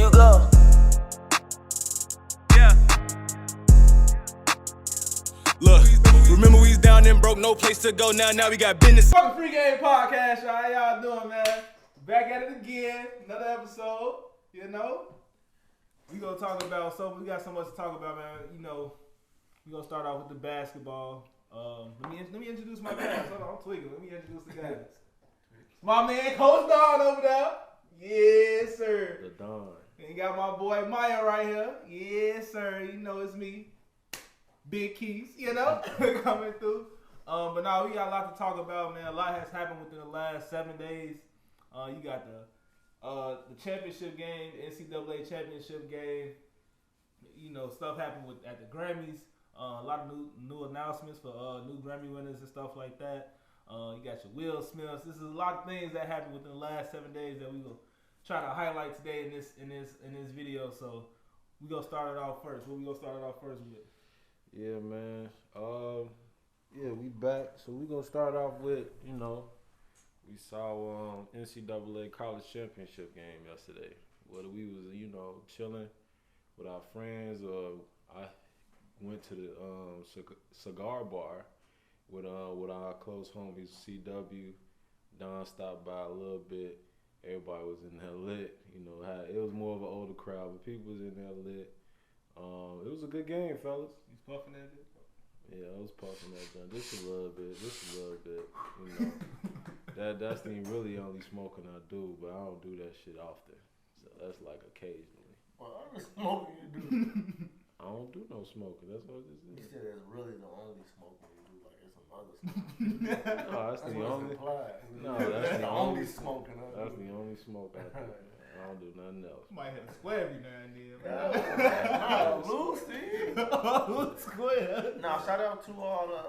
you go. Yeah. Look, remember we was down and broke, no place to go. Now we got business. Fucking Pregame Podcast, y'all. How y'all doing, man? Back at it again. Another episode, you know. We gonna talk about, we got so much to talk about, man. You know, we gonna start off with the basketball. Let me introduce my guys. Hold on, I'm tweaking. Let me introduce the guys. My man, Coach Don over there. Yes, sir. The Don. And you got my boy Maya right here. Yes, sir. You know it's me. Big Keys, you know, coming through. But now we got a lot to talk about, man. A lot has happened within the last 7 days. You got the championship game, the NCAA championship game. You know, stuff happened at the Grammys. A lot of new announcements for new Grammy winners and stuff like that. You got your Will Smiths. This is a lot of things that happened within the last 7 days that we will try to highlight today in this video. So we gonna start it off first. What we gonna start it off first with? Yeah, man. Yeah, we back. So we gonna start off with, you know, we saw NCAA college championship game yesterday. Whether we was, you know, chilling with our friends or I went to the cigar bar with our close homies CW. Don stopped by a little bit. Everybody was in there lit. You know, it was more of an older crowd, but people was in there lit. It was a good game, fellas. You puffing that bit? Yeah, I was puffing that joint. Just a little bit. You know, that's the really only smoking I do, but I don't do that shit often. So that's like occasionally. What other smoking you do? I don't do no smoking. That's what this You is. said it's really the only smoking you do. Like it's some other smoking. No, that's the only. No, that's the only smoking. That's the only smoke I do. I don't do nothing else. Might have a square every now and then. Nah, Lucy. Square. Nah, shout out to all the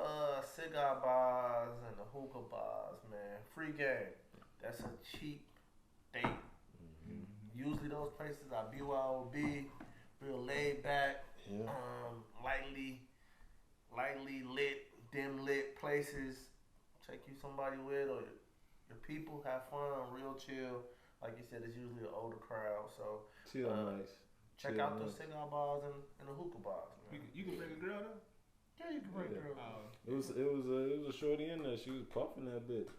cigar bars and the hookah bars, man. Free game. That's a cheap date. Mm-hmm. Usually those places are BYOB, real laid back, Yeah. lightly lit, dim lit places. Take you somebody with or your people, have fun, real chill. Like you said, it's usually an older crowd, so Chill nice. check Chill out the nice. cigar bars and the hookah bars. Man. You can bring a girl though? Yeah, you can bring Yeah. girls. It was a shorty in there. She was puffing that bitch.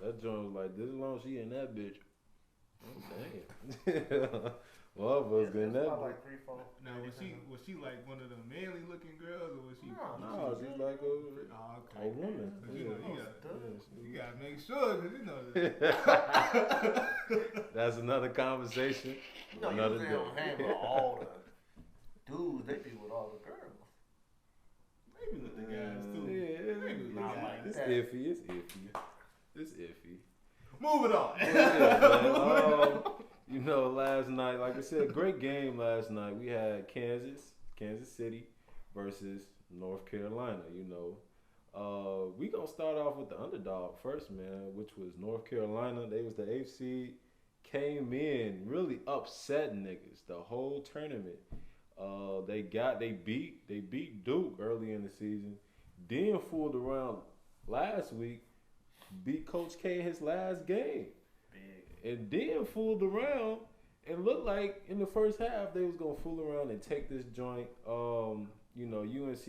That joint was like this long. She in that bitch. Oh, damn. Well, was in that. Like 3, 4. Now was she like one of the manly looking girls or was she? No, she's like a woman. You Yeah. gotta make sure because you know. That's another conversation. You know, Another usually day. don't hang with all the dudes. They be with all the girls. Maybe with the guys too. Yeah, Maybe with the Not guys. like it's that. iffy. It's iffy. Moving on. Yeah, man. You know, last night, like I said, great game last night. We had Kansas City versus North Carolina. You know, we gonna start off with the underdog first, man, which was North Carolina. They was the 8th seed. Came in really upset niggas the whole tournament. They beat Duke early in the season. Then fooled around last week. Beat Coach K in his last game. And then fooled around and looked like in the first half they was gonna fool around and take this joint. You know, UNC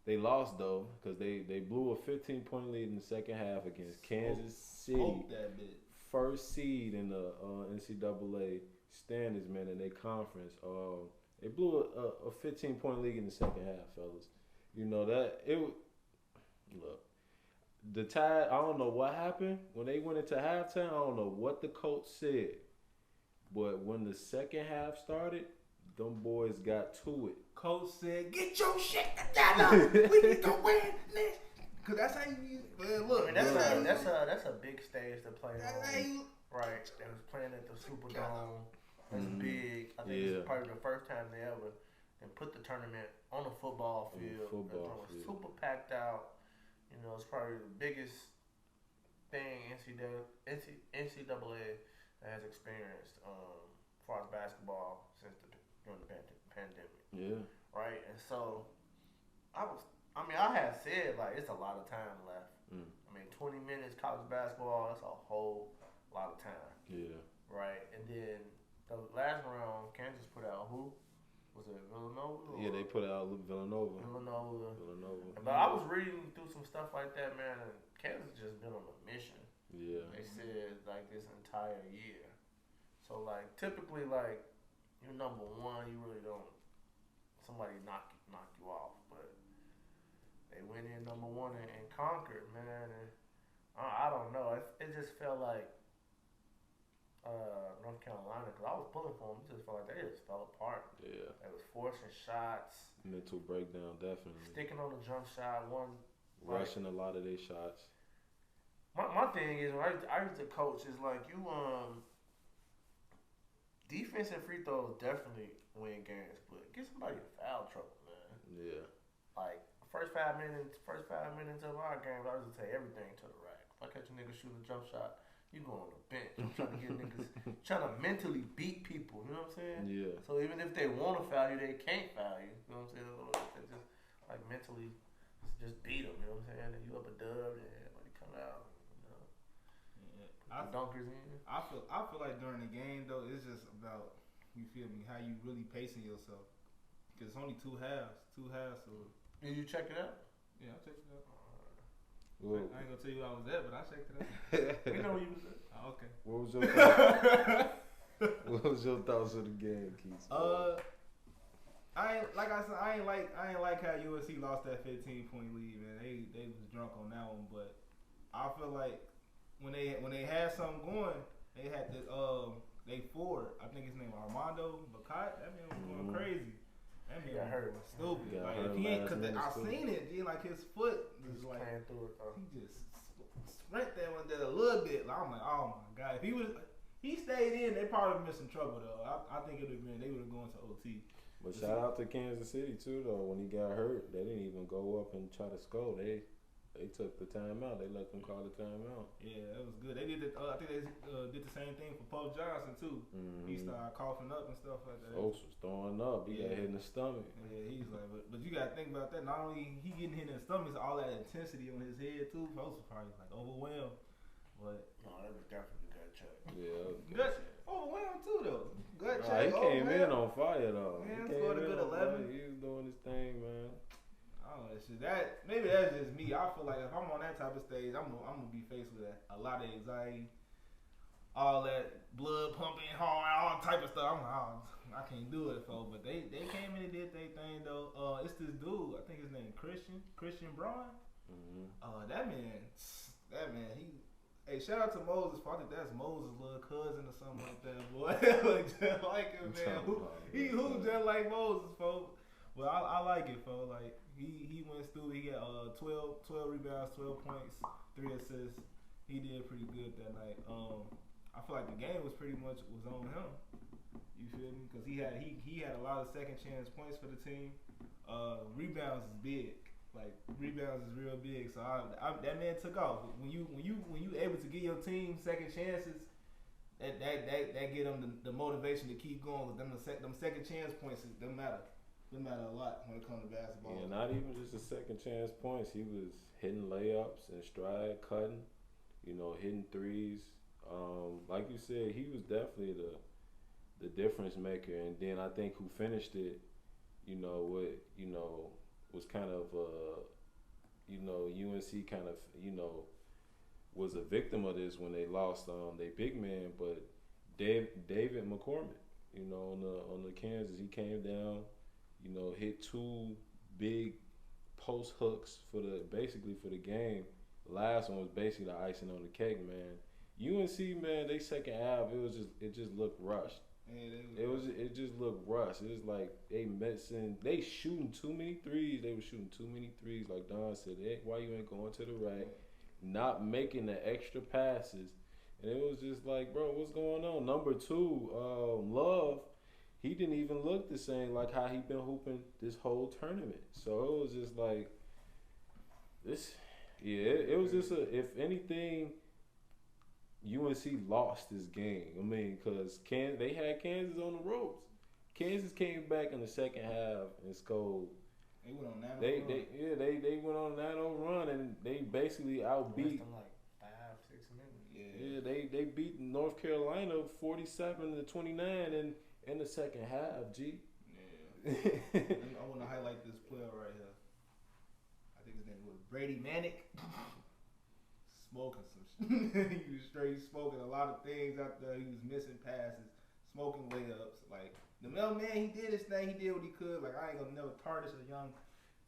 they lost though because they blew a 15-point lead in the second half against Kansas City, first seed in the NCAA standings, man, in their conference. They blew a 15-point lead in the second half, fellas. You know that it. Look. The Tide, I don't know what happened. When they went into halftime, I don't know what the coach said. But when the second half started, them boys got to it. Coach said, "Get your shit together. We need to win this." Cause that's how you. Well, look, I mean, that's a big stage to play That's how on. you. Right, they was playing at the Superdome. That's big. I think Yeah. it's probably the first time they ever put the tournament on a football field. It was super packed out. You know, it's probably the biggest thing NCAA has experienced as far as basketball since during the pandemic. Yeah. Right, and so I had said like it's a lot of time left. I mean, 20 minutes college basketball, that's a whole lot of time. Yeah. Right, and then The last round, Kansas put out who? Was it Villanova? Yeah, they put out Villanova. But I was reading through some stuff like that, man, and Kansas just been on a mission. Yeah. They said like this entire year. So like typically like you're number one, you really don't. Somebody knock you off, but they went in number one and conquered, man. And I don't know. It just felt like North Carolina, because I was pulling for them. It just felt like they just fell apart. Yeah. They was forcing shots. Mental breakdown, definitely. Sticking on the jump shot. Rushing a lot of their shots. My thing is, when I used to coach, is like you defense and free throws definitely win games, but get somebody in foul trouble, man. Yeah. Like first 5 minutes of our games, I used to take everything to the rack. If I catch a nigga shooting a jump shot, you go on the bench. I'm trying to get niggas, trying to mentally beat people. You know what I'm saying? Yeah. So even if they want to foul you, they can't foul you. You know what I'm saying? They just like mentally just beat them. You know what I'm saying? And you up a dub, and everybody come out. You know, dunkers in. I feel like during the game though, it's just about, you feel me, how you really pacing yourself. Because it's only two halves. So Did you check it out? yeah, I checked it out. Well, I ain't gonna tell you where I was at, but I checked it out. We know where you was at. Oh, okay. what was your thoughts? What was your thoughts of the game, Keith? I ain't like how USC lost that 15-point lead, man. They was drunk on that one, but I feel like when they had something going, they had this they forward. I think his name Armando Bacot. That man was going crazy. That man got hurt. was stupid. Got Like hurt if he ain't, last cause minute I too. seen it, G, like his foot was Just like playing through it though. he just sprint that one there a little bit. Like, I'm like, oh my god, if he stayed in, they probably missed some trouble though. I think it would have been, they would have gone to OT. But shout out to Kansas City too, though. When he got hurt, they didn't even go up and try to score. They took the timeout. They let them call the timeout. Yeah, that was good. They did it. I think they did the same thing for Pope Johnson too. Mm-hmm. He started coughing up and stuff like that. Folks was throwing up. He got hit in the stomach. Yeah, he's like, but you gotta think about that. Not only he getting hit in the stomach, it's all that intensity on his head too. Folks was probably like overwhelmed. But No, that was definitely a good check. Yeah. gut overwhelmed too though. Gut Nah, check. he came in on fire though. Man, He scored a came in good on fire. 11. He was doing his thing, man. I don't know, shit. Maybe that's just me. I feel like if I'm on that type of stage, I'm gonna be faced with a lot of anxiety, all that blood pumping hard, all type of stuff. I'm like, oh, I can't do it, folks. But they came in and did their thing though. It's this dude. I think his name Christian Braun. Mm-hmm. That man, he. Hey, shout out to Moses. I think that's Moses' little cousin or something like that, boy. Look just like him, man. He hooped just like Moses, folks. Well, I like it, folks. Like he went through. He got 12 rebounds, 12 points, 3 assists. He did pretty good that night. I feel like the game was pretty much on him. You feel me? Because he had a lot of second chance points for the team. Rebounds is big. Like rebounds is real big. So that man took off. When you able to give your team second chances, that get them the motivation to keep going. With them second chance points, them matter. They matter a lot when it comes to basketball. Yeah, not even just the second chance points. He was hitting layups and stride, cutting, hitting threes. Like you said, he was definitely the difference maker. And then I think who finished it, was kind of, UNC kind of, was a victim of this when they lost their big man. But David McCormick, on the Kansas, he came down. Hit 2 big post hooks for the game. Last one was basically the icing on the cake, man. UNC, man, they second half, it just looked rushed. Yeah, it just looked rushed. It was like they shooting too many threes. They were shooting too many threes, like Don said. Why you ain't going to the rack, not making the extra passes, and it was just like, bro, what's going on? Number 2, Love. He didn't even look the same like how he been hooping this whole tournament. So it was just like this. Yeah, it was just if anything, UNC lost this game. I mean, because they had Kansas on the ropes. Kansas came back in the second half and scored. They went on that. They went on a 9-0 run and they basically outbeat. Like 5-6 minutes. Yeah, they beat North Carolina 47-29 in the second half. G. Yeah. I want to highlight this player right here. I think his name was Brady Manick. Smoking some shit. He was straight smoking a lot of things out there. He was missing passes, smoking layups. Like, the man, he did his thing. He did what he could. Like, I ain't gonna never tarnish a young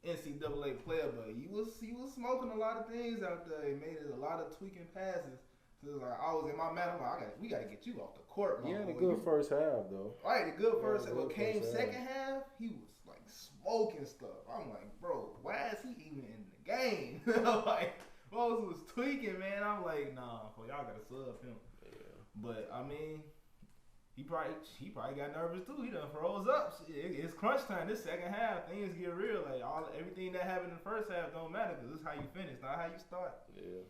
NCAA player, but he was smoking a lot of things out there. He made a lot of tweaking passes. So it was like, I was in my mind, I'm like, we gotta get you off the court, He my had a boy. good first half though. Right, the good first half. Yeah, What good came first second half, he was like smoking stuff. I'm like, bro, why is he even in the game? Like, Moses was tweaking, man. I'm like, nah, y'all gotta sub him. Yeah. But I mean, he probably got nervous too. He done froze up. It's crunch time. This second half, things get real. Like everything that happened in the first half don't matter because this is how you finish, not how you start. Yeah.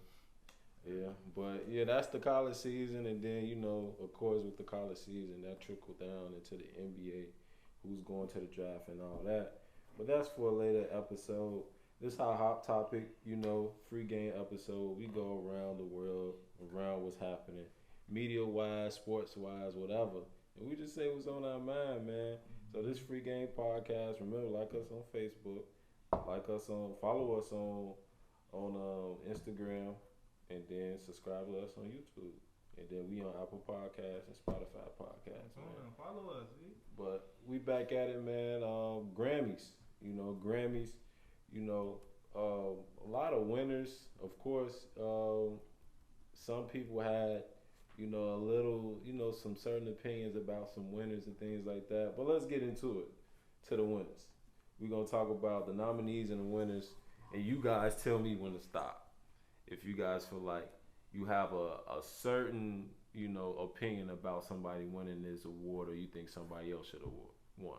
Yeah, but yeah, that's the college season, and then of course, with the college season, that trickled down into the NBA, who's going to the draft and all that. But that's for a later episode. This is our hot topic, free game episode. We go around the world, around what's happening, media wise, sports wise, whatever, and we just say what's on our mind, man. So this free game podcast. Remember, like us on Facebook, follow us on Instagram. And then subscribe to us on YouTube. And then we on Apple Podcasts and Spotify Podcasts, man. Follow us, see? But we back at it, man. Grammys. Grammys, a lot of winners. Of course, some people had, a little, some certain opinions about some winners and things like that. But let's get into it, to the winners. We're going to talk about the nominees and the winners. And you guys tell me when to stop. If you guys feel like you have a certain, opinion about somebody winning this award, or you think somebody else should have won.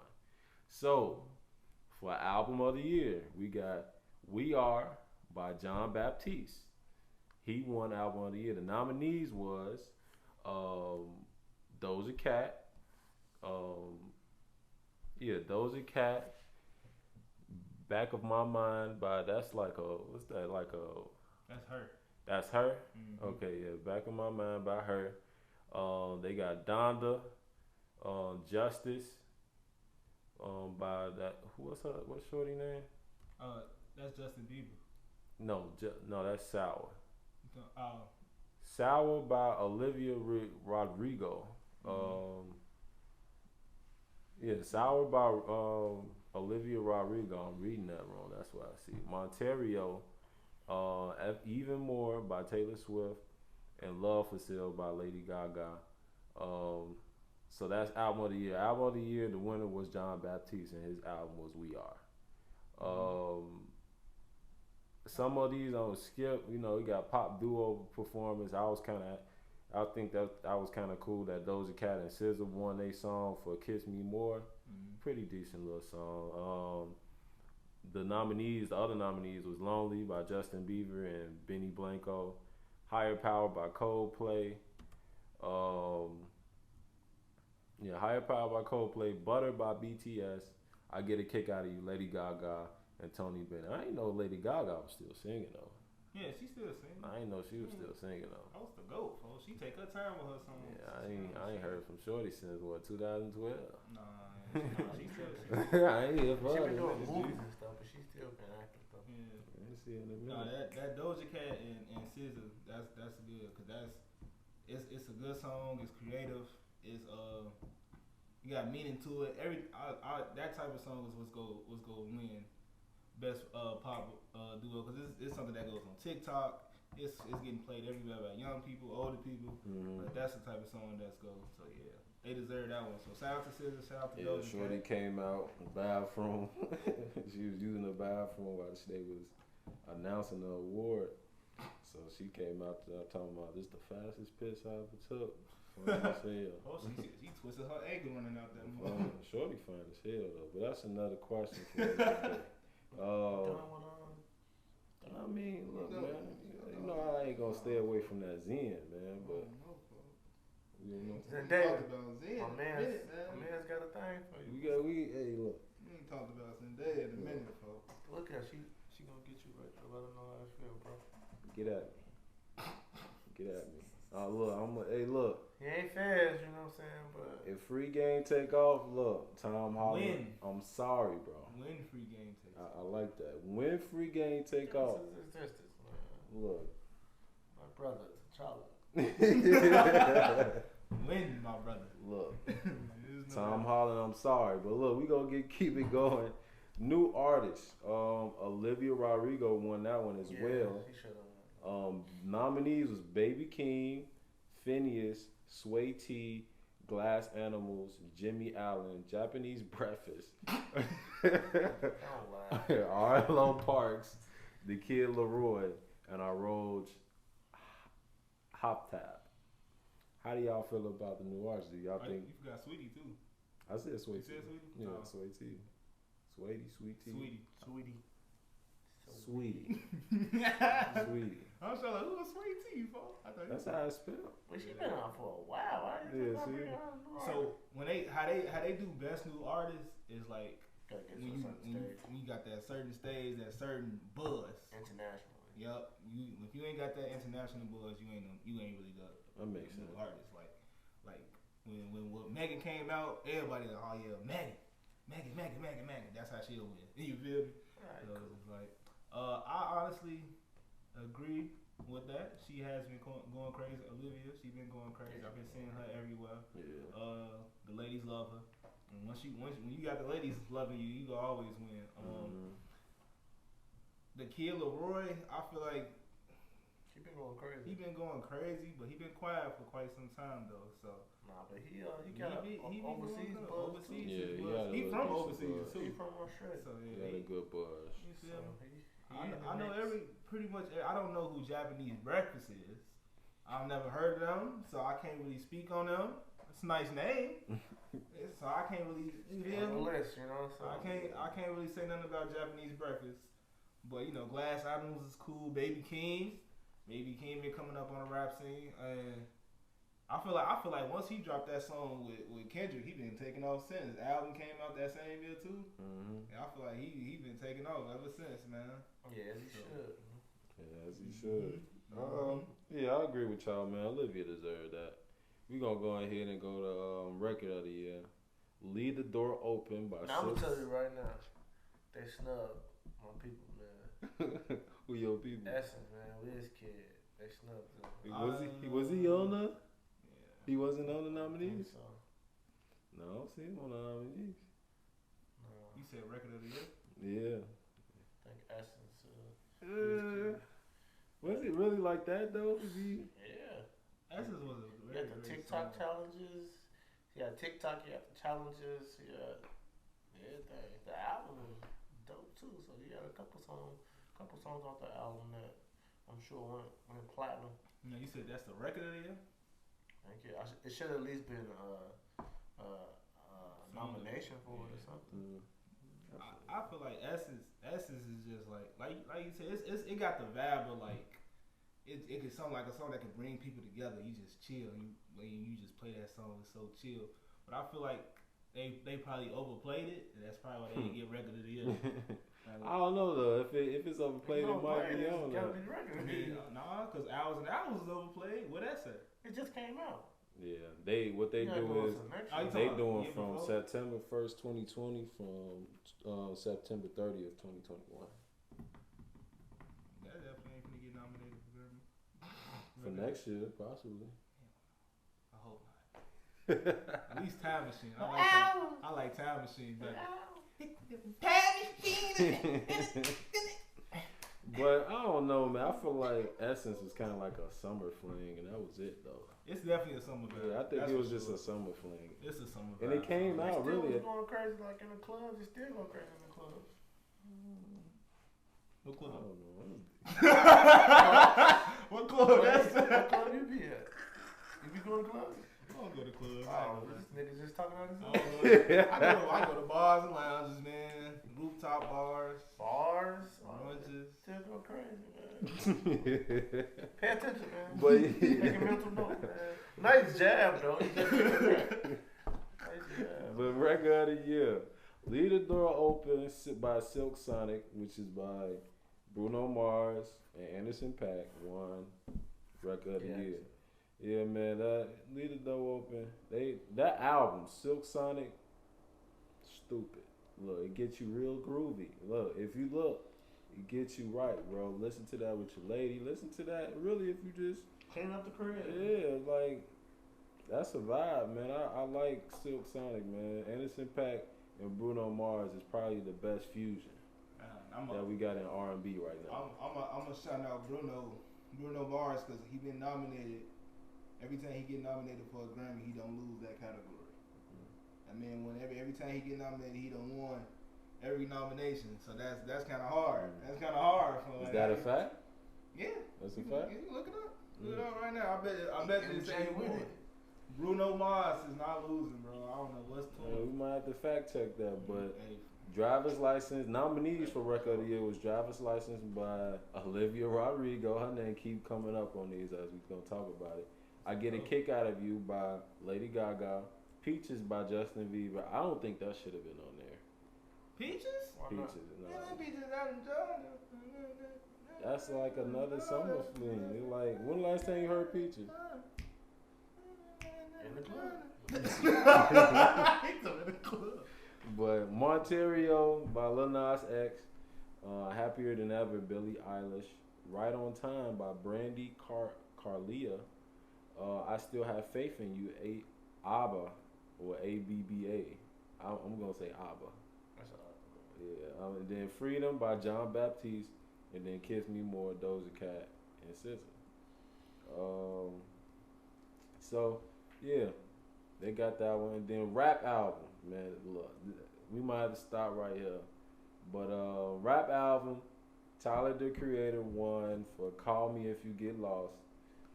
So, for album of the year, we got "We Are" by John Baptiste. He won album of the year. The nominees was Doja Cat. Doja Cat. "Back of My Mind" by that's like a That's her. That's her? Mm-hmm. Okay, yeah. "Back of My Mind" by her. They got Donda, Justice, by that. What's shorty name? That's Justin Bieber. No, that's Sour. Oh. Sour by Olivia Rodrigo. Sour by Olivia Rodrigo. I'm reading that wrong. That's what I see. Monterio. Even More by Taylor Swift, and "Love for Sale" by Lady Gaga. So that's album of the year. Album of the year, the winner was John Baptiste, and his album was "We Are." Some of these I'm gonna skip. We got pop duo performance. I think that was kind of cool that Doja Cat and SZA won their song for "Kiss Me More." Mm-hmm. Pretty decent little song. The other nominees was "Lonely" by Justin Bieber and Benny Blanco, "Higher Power" by Coldplay, "Higher Power" by Coldplay, "Butter" by BTS, "I Get a Kick Out of You" Lady Gaga, and Tony Bennett. I didn't know Lady Gaga was still singing though. Yeah, she still singing. I didn't know she was still singing though. That was the GOAT, folks. She take her time with her songs. Yeah, I ain't heard from Shorty since 2012. Nah, she still. I ain't hear from She her. been doing movies and stuff, but she still been acting though. Yeah. Let me see in a No, minute. that Doja Cat and SZA, that's good, cause it's a good song. It's creative. It's you got meaning to it. That type of song is what's go win best pop duo, cause it's something that goes on TikTok. It's getting played everywhere by young people, older people. Mm-hmm. But that's the type of song that's go. So yeah, they deserve that one. So shout out to SZA, shout out to Yeah, Doja Shorty Cat. came out the bathroom. She was using the bathroom while they was announcing the award. So she came out there talking about this the fastest piss I ever took. Funny as hell. Oh, she twisted her ankle running out that mall. Shorty fine as hell though. But that's another question for another day. I mean, look, man. You know I ain't gonna stay away from that Zen, man. But Zendaya, Zen. my man's got a thing for you. Hey, look. We ain't talked about Zendaya in a minute, folks. Look at her, she gonna get you right. Let her know how I feel, bro. Get at me. Get at me. Hey, look. He ain't fast, you know what I'm saying? But If free game take off, look, Tom Holland. Win. I'm sorry, bro. When free game takes. I like that. When free game take off, it's just this, man. look. My brother, T'Challa. When, my brother. Look, There's no Tom doubt. Holland, I'm sorry, but look, we gonna keep it going. New artist, Olivia Rodrigo won that one as well. He should have. Nominees was Baby King, Phineas, Sway T, Glass Animals, Jimmy Allen, Japanese Breakfast, Arlo Parks, The Kid Leroy, and I Roach Hop Tap. How do y'all feel about the new artists? Do y'all think? You forgot Sweetie too. I said Sway You T. said Sweetie? Yeah, Oh. Sway T. Sweetie, Sweet T. Sweetie. Sweetie. Sweetie. I was like, who was Sweet Tea, folks? I thought That's how it's spelled. But she been on for a while. Why Yeah, did you see? bring her on? So when how they do best new artists is like Gotta get to when a certain stage. when you got that certain stage, that certain buzz. Internationally. Yup. If you ain't got that international buzz, you ain't really the That makes new sense. artist. Like when Megan came out, everybody like, oh yeah, Megan. That's how she'll win. You feel me? Right. So it's like, I honestly agree with that. She has been going crazy. Olivia, she's been going crazy. I've been seeing her everywhere. Yeah. The ladies love her. And when you got the ladies loving you, you gonna always win. The Kid Leroy, I feel like She been going crazy. he been going crazy, but he been quiet for quite some time though. So Nah, but he got he be overseas going good. buzz. Overseas, Yeah, his he buzz. had a He little from decent overseas buzz. too. He from Australia. So He yeah, had a good buzz. you So feel me? he I know pretty much. I don't know who Japanese Breakfast is. I've never heard of them, so I can't really speak on them. It's a nice name, so I can't really. You feel on the me? list, you know. So I can't really say nothing about Japanese Breakfast, but you know, Glass Animals is cool. Baby King been coming up on the rap scene, and I feel like once he dropped that song with Kendrick, he been taking off since. His album came out that same year too. Mm-hmm. And I feel like he been taking off ever since, man. Yeah, as he should. Yeah, as he should. Mhm. Yeah, I agree with y'all, man. Olivia deserved that. We gonna go ahead and go to record of the year. Leave the Door Open by Now, I'm gonna Silk. tell you right now, they snubbed my people, man. Who your people? Essence, man, Wizkid, they snubbed him. Was he on the? Yeah. He wasn't on the I think nominees. so. No, I don't see him on the nominees. No, You said record of the year? Yeah. I think Essence. Was it really like that though? Is he? Yeah. Essence was a You very got the great TikTok song. challenges. You got TikTok. You got the challenges. You got everything. The album was dope too. So you got a couple songs off the album that I'm sure went platinum. You know, you said that's the record of the year? Thank you. It should at least been nomination for it or something. I feel like Essence is just like you said, it got the vibe of like it could sound like a song that could bring people together. You just chill. You just play that song, it's so chill. But I feel like they probably overplayed it, and that's probably why they didn't get record of the year. I don't know though. If it's overplayed, it might be on Gotta there. be the record. I mean, nah, because Hours and Hours was overplayed. What that say? It just came out. Yeah, what they You gotta do go is to the next Oh, you one. they talking about doing year from before? September 1st, 2020, from September 30th, 2021. That definitely ain't gonna get nominated for Grammy. For next year, possibly. I hope not. At least Time Machine. I like Time Machine better. But I don't know, man. I feel like Essence was kind of like a summer fling, and that was it, though. It's definitely a summer vibe. Yeah, I think That's it was for just sure. a summer fling. It's a summer vibe. And it came It out still really. was going crazy like in the clubs. It's still going crazy in the clubs. What I club? don't know. What club? That's What club you be at? You be going to clubs? I don't go to clubs. Oh, this nigga just talking about I his don't go- I go to bars and lounges, man. Rooftop bars, bars. brunches. Still go crazy, man. Pay attention, man. But Make a mental note, man. Nice jab, though. You just nice jab. But record of the year, Leave the Door Open by Silk Sonic, which is by Bruno Mars and Anderson .Paak, won record of the Yes. year. Yeah, man, leave the door open. That album, Silk Sonic, stupid. Look, it gets you real groovy. Look, if you look, it gets you right, bro. Listen to that with your lady. Listen to that. Really, if you just Clean up the crib. yeah, like that's a vibe, man. I like Silk Sonic, man. Anderson .Paak and Bruno Mars is probably the best fusion that we got in R&B right now. I'm a shout out Bruno Mars because he been nominated. Every time he get nominated for a Grammy, he don't lose that category. I mean, every time he get nominated, he done won every nomination. So that's kind of hard. That's kind of hard. For Is that a fact? Yeah, That's a fact. You look it up. Look it up right now. I bet you say he with won. it. Bruno Mars is not losing, bro. I don't know what's to We him. might have to fact check that, but Hey, driver's license nominees for record of the year was driver's license by Olivia Rodrigo. Her name keep coming up on these as we gonna talk about it. I Get a Kick Out of You by Lady Gaga. Peaches by Justin Bieber. I don't think that should have been on there. Peaches? Why not? Peaches, no. Man, Peaches out in Georgia. That's like another summer fling. It's like, when the last time you heard Peaches? In the club. He's in the club. But Monterio by Lil Nas X. Happier Than Ever, Billie Eilish. Right on Time by Brandy Carlia. I Still Have Faith in You, ABBA, or ABBA. I'm going to say ABBA. That's all. Yeah, and then Freedom by John Baptiste, and then Kiss Me More, Doja Cat, and SZA. So, yeah, they got that one. And then rap album, man, look, we might have to stop right here. But rap album, Tyler, the Creator, won for Call Me If You Get Lost.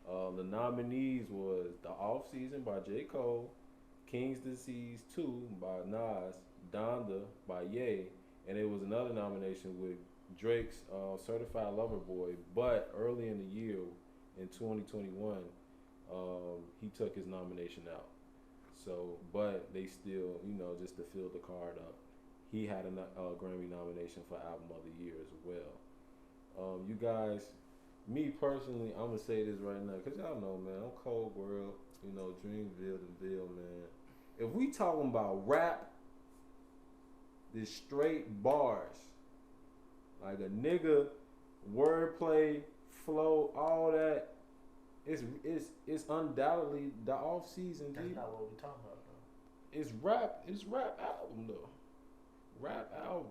The nominees was The Off Season by J. Cole, King's Disease 2 by Nas, Donda by Ye, and it was another nomination with Drake's Certified Lover Boy. But early in the year, in 2021, he took his nomination out. So, but they still, just to fill the card up, he had a Grammy nomination for Album of the Year as well. You guys, me personally, I'm gonna say this right now, cause y'all know, man, I'm Cold World, Dreamville and Ville, man. If we talking about rap, this straight bars, like a nigga, wordplay, flow, all that, it's undoubtedly the off season. That's not what we're talking about, though. It's rap album though. Rap album.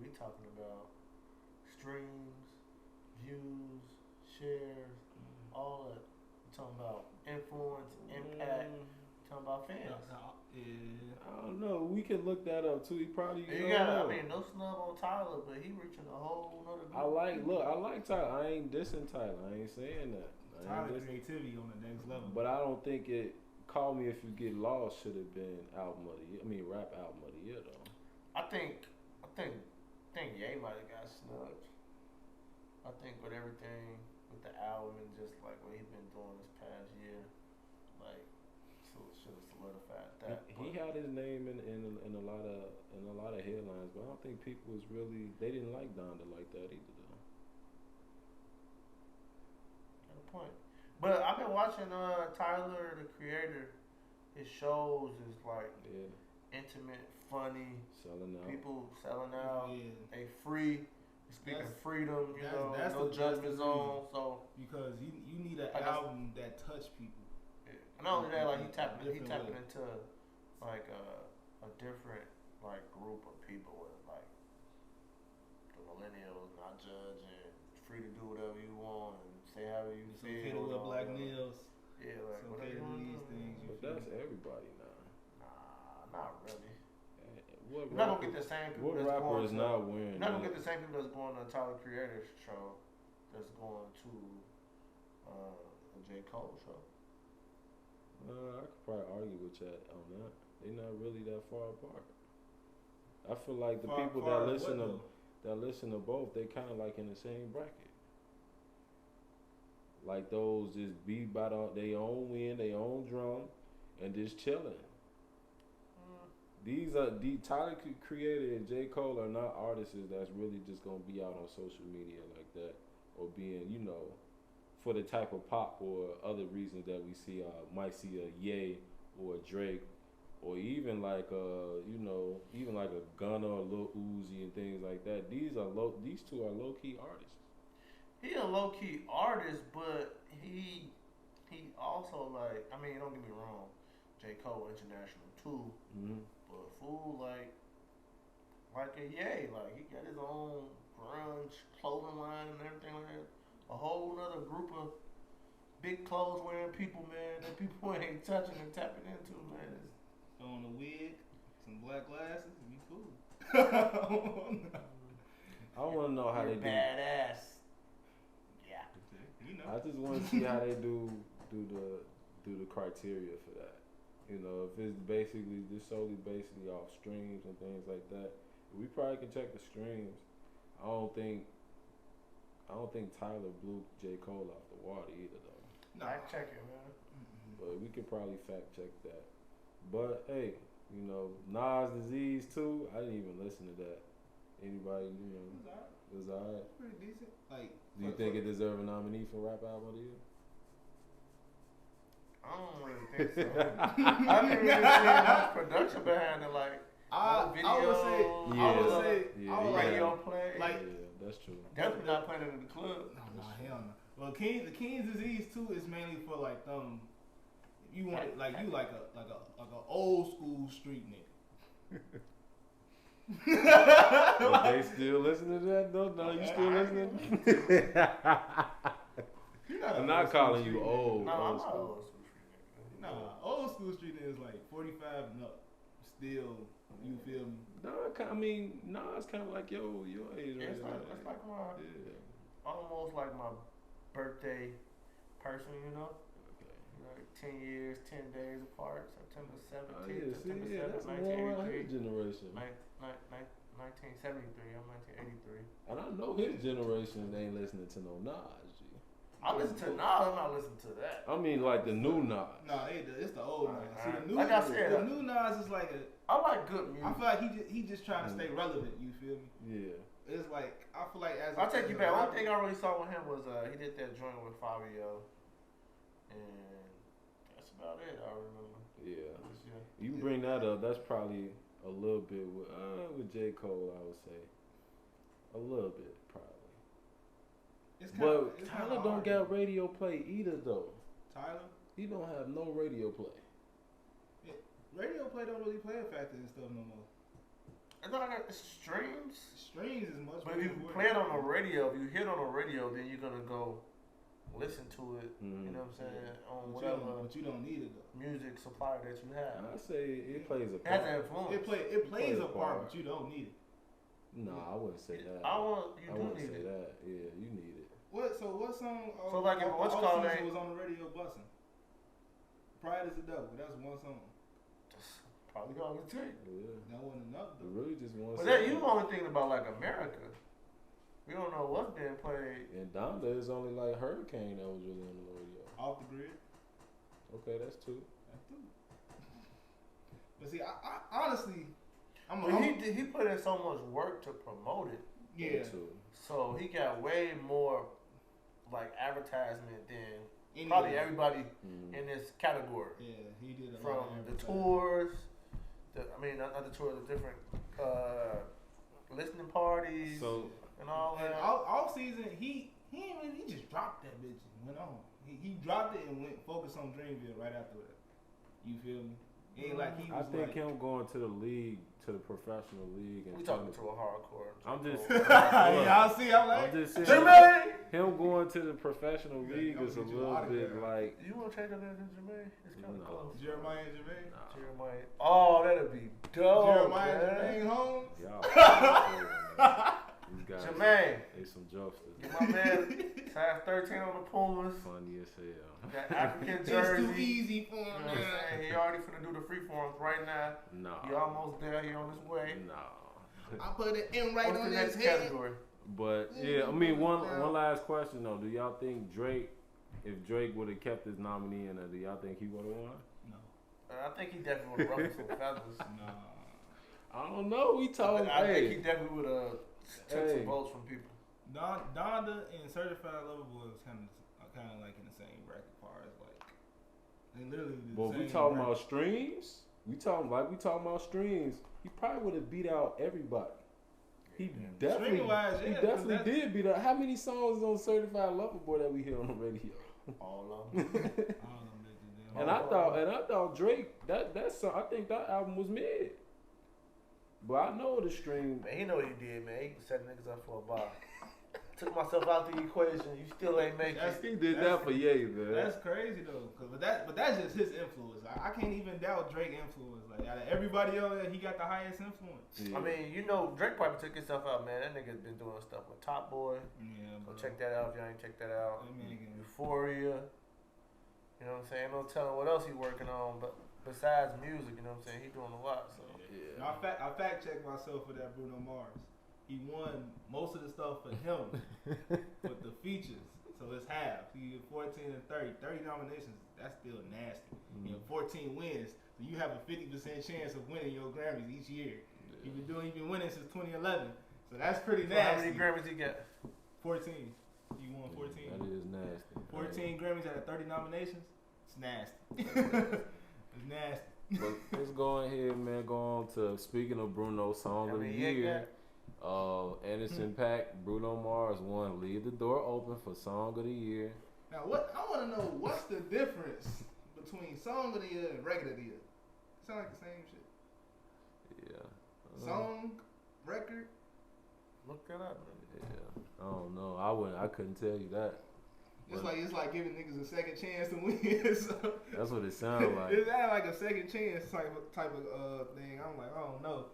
We talking about streams, views, shares, all that. We talking about influence, impact. We talking about fans. Yeah. I don't know. We can look that up too. He probably. No snub on Tyler, but he reaching a whole nother group. I like Tyler. I ain't dissing Tyler. I ain't saying that. Tyler creativity on the next level. But I don't think it. Call Me If You Get Lost should have been album of the year. I mean, rap album of the year though. I think Ye might have got snubbed. I think with everything with the album and just like what he's been doing this past year, like should have solidified that. He had his name in a lot of headlines, but I don't think people was really, they didn't like Donda like that either though. Got a point. But I've been watching Tyler, the Creator. His shows is like intimate, funny. Selling out. People selling out. Yeah. They free. Speaking of freedom, that's no the judgment zone. reason. So Because you need an Like album that touch people. yeah. And not only that, like he tapping Different way. into like a different like group of people with like the millennials, not judging, free to do whatever you want and say however you It's feel. okay to wear all black that. nails. Yeah, like It's whatever okay you to want these do. things. But that's everybody now. Nah, not really. What You're not gonna get the same people What that's rapper going is to, not wearing you're not gonna that? get the same people that's going to Tyler Creator's show that's going to the J. Cole show. I could probably argue with you on that. They're not really that far apart. I feel like the people that listen to both, they kind of like in the same bracket. Like those just be by their own wind, their own drum, and just chilling. These are Tyler Creator and J. Cole are not artists that's really just gonna be out on social media like that or being, for the type of pop or other reasons that we see, might see a Ye or a Drake, or even like even like a Gunna or Lil Uzi and things like that. These two are low key artists. He a low key artist, but he also like, I mean, don't get me wrong, J. Cole international too, but fool like a Ye, like he got his own grunge clothing line and everything like that. A whole other group of big clothes wearing people, man, that people ain't touching and tapping into, man. Throwing a wig, some black glasses, and be cool. I want to know how they do. Badass. Yeah. You know. I just want to see how they do the criteria for that. You know, if it's basically just solely basically off streams and things like that, we probably can check the streams. I don't think Tyler blew J. Cole off the water either, though. Nah. Fact check it, man. But we could probably fact check that. But hey, you know, Nas Disease too. I didn't even listen to that. Anybody, you know, it was alright. Pretty decent. Like, Do you think it deserves a nominee for Rap Album of the Year? I don't really think so. I didn't really see much production behind it, like I would say, radio play. like, Yeah, that's true. Definitely not playing it in the club. no, hell no. Well, the King's Disease too is mainly for like you want it, like you like a old school street nigga. But they still listening to that though? No, you still listening? I'm not calling you old. No, I'm old not school. old school street nigga. Nah, old school street nigga is like 45 and up. Still, you feel me? It's kind of like your age right It's now. like my almost like my birthday person, you know. Okay. Like 10 years, 10 days apart. September 17th, Oh, yeah, September see, 7th, that's more around his 1983. generation. 1973, I'm 1983. And I know his generation ain't listening to no Nas, G. I listen to Nas, I'm not listening to that. I mean, like the new Nas. Nah, it's the old Nas. See, the new, Like I said, the new Nas is like I like good music. I feel like he just trying to stay relevant. You feel me? Yeah. It's like I feel like as I'll take you as a back. One rapper- thing I really saw with him was he did that joint with Fabio, and that's about it. I remember. Yeah. This year. You bring that up, that's probably a little bit with J. Cole, I would say. A little bit, probably. It's kinda, But it's Tyler kinda don't hard, got though. radio play either, though. Tyler. He don't have no radio play. Radio play don't really play a factor in stuff no more. It's not like streams. Streams is much But more if you important. play it on the radio, if you hit on the radio, then you're gonna go listen to it. Mhm. You know what I'm saying? On But whatever you don't need it though. music supplier that you have. I say it plays a It has part. an influence. It plays plays a a part, part. but you don't need it. No, I wouldn't say that. I want you I do wouldn't need say it. that. Yeah, you need it. What song? So, like, if what's All called Season ain't- was on the radio busting. Pride is the Devil. That's one song. That's probably all it takes. Yeah. That wasn't enough It though. really just one But that song. you only thinking about like America. We don't know what's being played. And Donda is only like Hurricane that was really on the radio. Off the grid. Okay, that's two. That's two. But see, I honestly, But he put in so much work to promote it, yeah. Two. so he got way more like advertisement than Anyway. probably everybody Mhm. in this category. Yeah, he did a lot From of the advertising. tours, not the tours, the different listening parties So and all And that. off season, he just dropped that bitch and went on. He dropped it and went focused on Dreamville right after that. You feel me? It ain't like he I was think like, him going to the league, to the professional league, and We talking to a hardcore. I'm just, y'all see, I'm like, I'm just saying, Jermaine! him going to the professional Yeah, league I'm is a gonna get you little out of bit there. like, You want to change that name to Jermaine? It's kind of No. close. Jeremiah and Jermaine. nah, Jeremiah. Oh, that'd be dope. Jeremiah and man. Jermaine Holmes. y'all. These guys, Jermaine. they some jokesters. Get my man size 13 on the Pumas. Funny as hell. Got African It's jersey. too easy for You know him. what I'm saying? He already finna do the freeforms right now. No. He almost there. He on his way. No. I put an M right What's on the his next head. category? But yeah, I mean, one last question though. Do y'all think Drake, if Drake would have kept his nominee in there, do y'all think he would have won? No. I think he definitely would have ruffled some feathers. Nah. I don't know. We told I think he hey, definitely would have took Hey. some votes from people. Donda and Certified Lover Boy was kind of kind of like in the same bracket part as like they literally the But same we talking bracket. about streams. We talking about streams. He probably would have beat out everybody. He definitely, Streaming-wise, he yeah, definitely 'cause that's- did beat out. How many songs is on Certified Lover Boy that we hear on the radio? All of them. I don't know, bitches, And I thought Drake that song. I think that album was mid. But I know the stream. Man, he know what he did, man. He set niggas up for a bar. Took myself out the equation. You still ain't make it. He did that for Ye, man. That's crazy though, but that's just his influence. I can't even doubt Drake's influence. Like out of everybody else, he got the highest influence. Yeah. I mean, you know, Drake probably took himself out, man. That nigga's been doing stuff with Top Boy. Yeah, So bro. check that out if y'all ain't check that out. That man can- Euphoria. You know what I'm saying? No telling what else he working on, but besides music, you know what I'm saying? He doing a lot. So Yeah. Now, I fact checked myself for that Bruno Mars. He won most of the stuff for him with the features. So it's half. He get 14 and 30. 30 nominations, that's still nasty. You know, 14 wins. So you have a 50% chance of winning your Grammys each year. He been winning since 2011. So that's pretty So how nasty. many Grammys he got? 14. He won 14. That is nasty. 14 Grammys out of 30 nominations. It's nasty. It's nasty. But let's go ahead, man. Go on to speaking of Bruno song I of the mean, he year. Anderson .Paak, Bruno Mars won "Leave the Door Open" for song of the year. Now, what I want to know, what's the difference between song of the year and record of the year? It sound like the same shit. Yeah. Song, record. Look that up, man. Yeah. I don't know. I couldn't tell you that. It's like giving niggas a second chance to win. So That's what it sounded like. It's not like a second chance type of thing. I'm like, I don't know.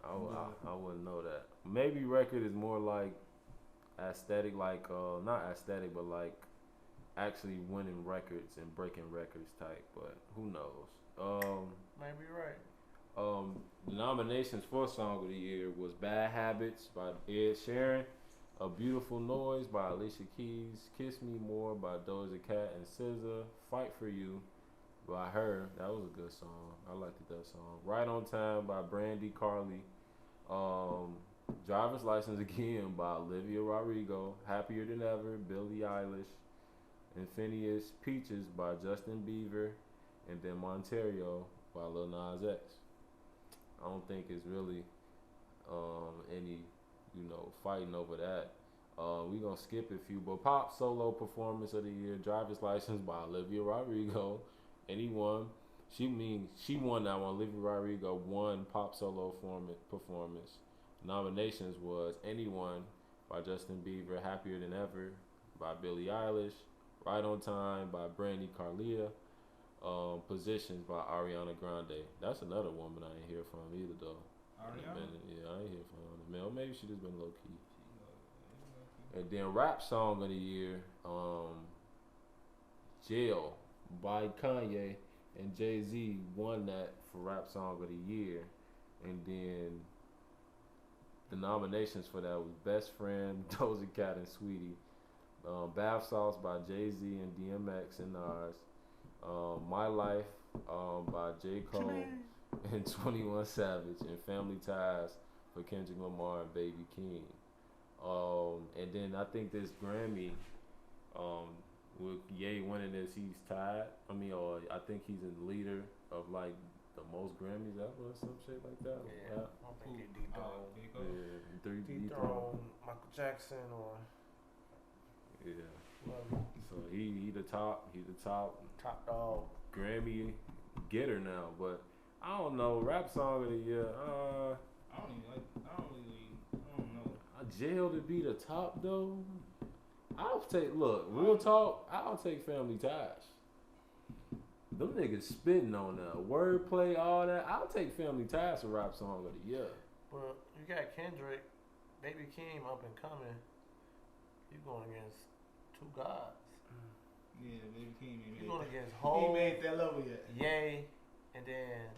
I wouldn't know that. Maybe record is more like aesthetic, like not aesthetic, but like actually winning records and breaking records type. But who knows? Maybe you're right. The nominations for song of the year was "Bad Habits" by Ed Sheeran, "A Beautiful Noise" by Alicia Keys, "Kiss Me More" by Doja Cat and SZA, "Fight for You" by her. That was a good song. I liked that song. "Right on Time" by Brandy Carly. "Driver's License" again by Olivia Rodrigo. "Happier Than Ever" Billie Eilish. And "Phineas Peaches" by Justin Bieber. And then "Monterio" by Lil Nas X. I don't think it's really any, fighting over that. We gonna skip a few, but pop solo performance of the year, "Driver's License" by Olivia Rodrigo, and he won. She won that one. Olivia Rodrigo won pop solo performance. Nominations was "Anyone" by Justin Bieber, "Happier Than Ever" by Billie Eilish, "Right on Time" by Brandy Carlia, "Positions" by Ariana Grande. That's another woman I ain't hear from either though. Ariana? Yeah, I ain't hear from her in a minute. Maybe she just been low key. And then rap song of the year, "Jail" by Kanye and Jay-Z won that for rap song of the year. And then the nominations for that was "Best Friend," Doja Cat and Sweetie, "Bath Sauce" by Jay-Z and DMX and Nas, "My Life" by J. Cole and 21 Savage, and "Family Ties" for Kendrick Lamar and Baby King. And then I think this Grammy, with Ye winning this, he's tied. I think he's in the leader of like the most Grammys ever or some shit like that. Yeah. I don't think he dethroned. Yeah, three Dethroned Michael Jackson or Yeah. whoever. So he the top. He the top Top dog. Grammy getter now. But I don't know. Rap song of the year. I don't know. Jail to be the top though. Real talk. I'll take Family Ties. Them niggas spitting on that wordplay, all that. I'll take Family Ties for rap song of the year. Well, you got Kendrick, Baby King up and coming. You going against two gods. Yeah, Baby King You going against He Hov, ain't made that level yet. Ye, and then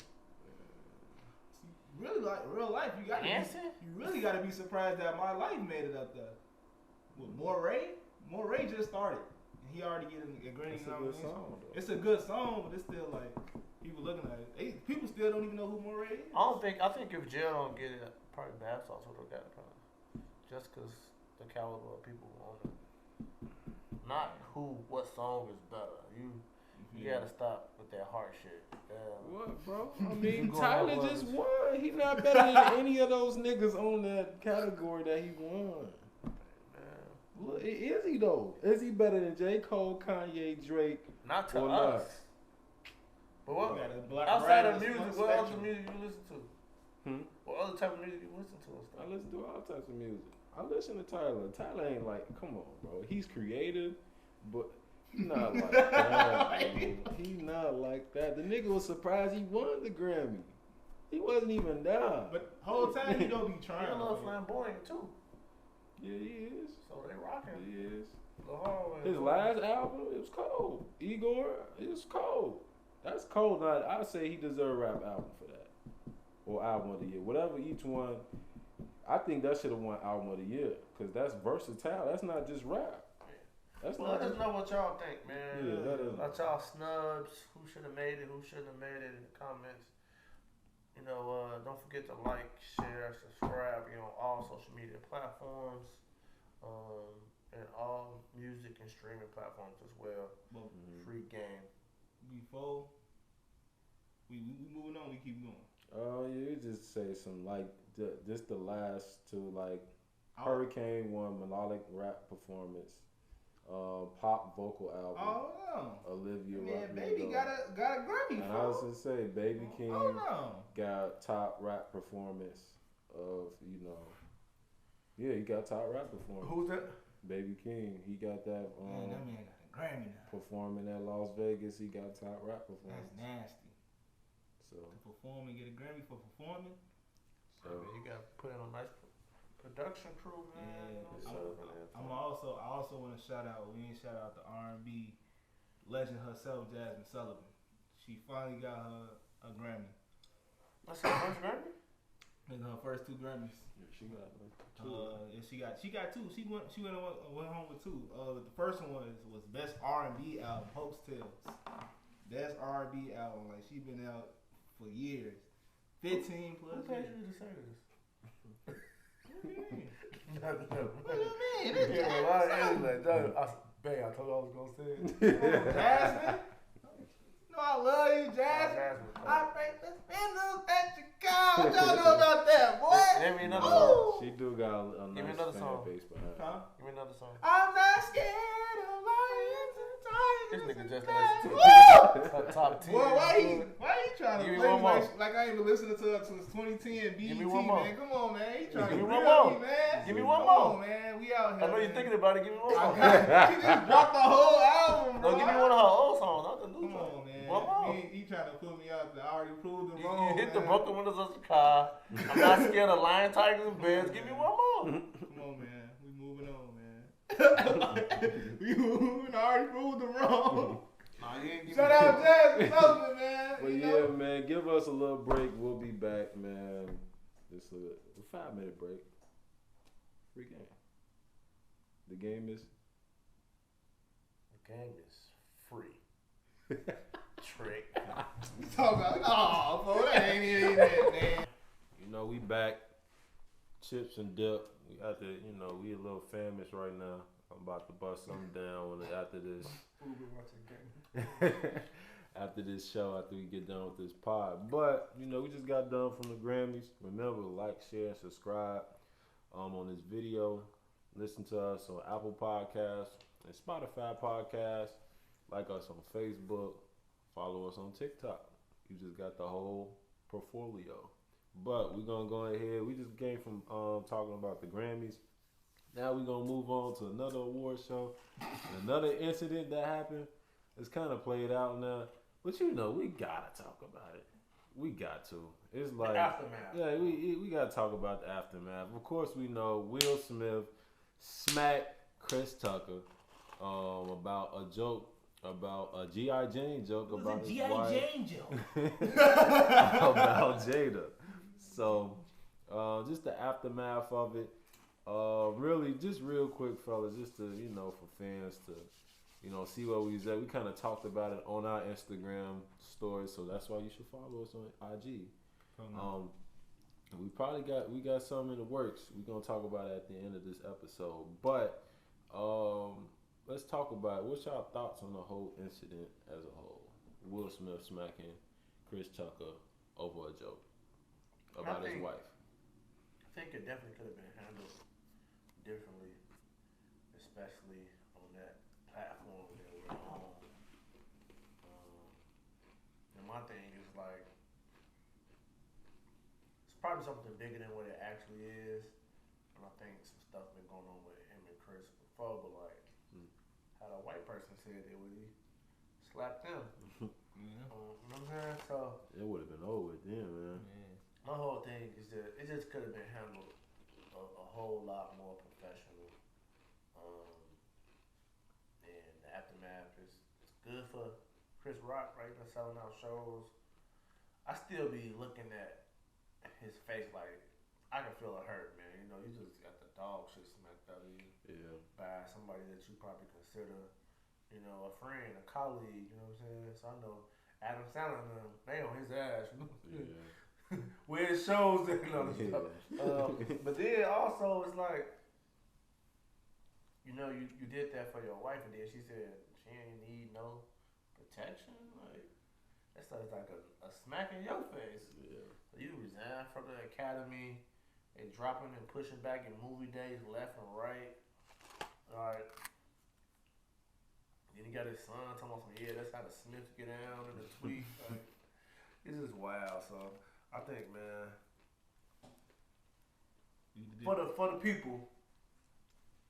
Really, like real life, you really gotta be surprised that My Life made it up there. With Moray just started, and he already getting a Grammy It's a good nomination. song though. It's a good song, but it's still like people looking at it. People still don't even know who Moray is. I think if Jill don't get it, probably Bath Sauce would have got it, probably. Just because the caliber of people who own it. Not what song is better. You gotta stop with that heart shit. What, bro? I mean, Going Tyler out just was- won. He not better than any of those niggas on that category that he won. Look, is he though? Is he better than J. Cole, Kanye, Drake? Not to or us. not? But what You got a black outside of brand, music, it's what one other spectrum. music you listen to? What other type of music you listen to and I stuff? listen to all types of music. I listen to Tyler. Tyler ain't like, come on, bro. He's creative, but he not like that. Bro. He not like that. The nigga was surprised he won the Grammy. He wasn't even there. But whole time he don't be He trying. a little man. flamboyant too. Yeah, he is. So they rocking He is. the hallway. His last album, it was cold. Igor, it was cold. That's cold. Now, I say he deserved a rap album for that, or album of the year, whatever each one. I think that should have won album of the year because that's versatile. That's not just rap. That's Well, not. let us know what y'all think, man. Yeah, let us know. About y'all snubs. Who should have made it? Who shouldn't have made it? In the comments. You know, don't forget to like, share, subscribe. You know, all social media platforms, and all music and streaming platforms as well. Free game. Before we moving on, we keep going. Oh, you just say some like just the last two like Hurricane one melodic rap performance, pop vocal album. Oh no, Olivia man, Rodrigo. baby got a Grammy. And I was gonna say, Baby King Oh no, got top rap performance of yeah, he got top rap performance. Who's that? Baby King, he got that man, that man got a Grammy now. performing at Las Vegas. He got top rap That's performance. nasty. So, To perform and get a Grammy for performing. so You got to put in a nice production crew, man. Yeah, You know, I also want to shout out. We ain't shout out the R&B legend herself, Jasmine Sullivan. She finally got a Grammy. That's her first Grammy? In her first 2 Grammys. yeah, she got like And she got 2. She went home with 2. The first one was best R&B album, Hope's Tales. Best R&B album. Like she been out for years, 15 plus. Who paid years. you to say this? What do you mean? It's Yeah, Jasmine well, Sullivan. I told you I was going to say it. Jasmine. No, I love you, Jasmine. Jasmine. I break the spindles at your car. What y'all know about that, boy? Give me another Woo! song. She do got a Give me nice another fan song. base behind. her. Huh? Give me another song. I'm not scared of lions and tigers. This nigga just and listened to bears. her top 10. Boy, why you trying to Give me play one me more. like I ain't been listening to her since 2010 BET, Give me one more. man? Come on, man. He trying Give to me one grill more. me, man. Give me one Come more. on, man. We out here. I know you're man. thinking about it. Give me one I more. got it. She just dropped the whole album, bro. No, give me one of her old songs, not the new Come song. on, man. One more. He trying to put me out there. I already proved him You wrong. hit the man. broken windows of the car. I'm not scared of lion, tigers, and bears. Give me one more. Come on, man. We moving on, man. We moving. I already proved him wrong. Nah, you ain't Shout out Jasmine Sullivan, man. But You yeah, know? man, give us a little break. We'll be back, man. Just a 5-minute break. Free game. The game is The game is free. Trick. You talking about, oh, bro, that ain't that, man. You know, we back. Chips and dip. We got to, you know, we a little famished right now. I'm about to bust something down after this. After this show, after we get done with this pod. But, you know, we just got done from the Grammys. Remember, like, share, and subscribe on this video. Listen to us on Apple Podcasts and Spotify Podcasts. Like us on Facebook. Follow us on TikTok. You just got the whole portfolio. But we're going to go ahead. We just came from talking about the Grammys. Now we're going to move on to another award show. Another incident that happened. It's kind of played out now. But you know, we got to talk about it. We got to. It's like, Aftermath. yeah, we got to talk about the aftermath. Of course, we know Will Smith smacked Chris Tucker about a joke. About a G.I. Jane joke about his wife. Jane joke. About Jada. So, just the aftermath of it. Really, just real quick, fellas, just to, you know, for fans to, you know, see where we was at. We kind of talked about it on our Instagram story, so that's why you should follow us on IG. We got something in the works. We're gonna talk about it at the end of this episode. But let's talk about what's y'all thoughts on the whole incident as a whole. Will Smith smacking Chris Tucker over a joke about his wife. I think it definitely could have been handled differently, especially on that platform that we're on. And my thing is like, it's probably something bigger than what it actually is. And I think some stuff been going on with him and Chris before, but like, how the white person said it when he slapped them. You know what I'm saying? So it would have been over with them, man. My whole thing is that it just could have been handled a whole lot more professional. And the aftermath is good for Chris Rock, right? Been selling out shows. I still be looking at his face like I can feel it hurt, man. You know, you just got the dog shit smacked out of you by somebody that you probably consider, you know, a friend, a colleague. You know what I'm saying? So I know Adam Sandler and them, they on his ass. You know? Where it shows and all this stuff. But then also it's like, you know, you did that for your wife, and then she said she ain't need no protection. Like that sounds like a smack in your face. Yeah. So you resign from the academy, they dropping and pushing back in movie days left and right. Alright. Then he got his son talking about some, yeah, that's how the Smiths get down in the tweet. Like, it's just wild. So I think, man, for the people,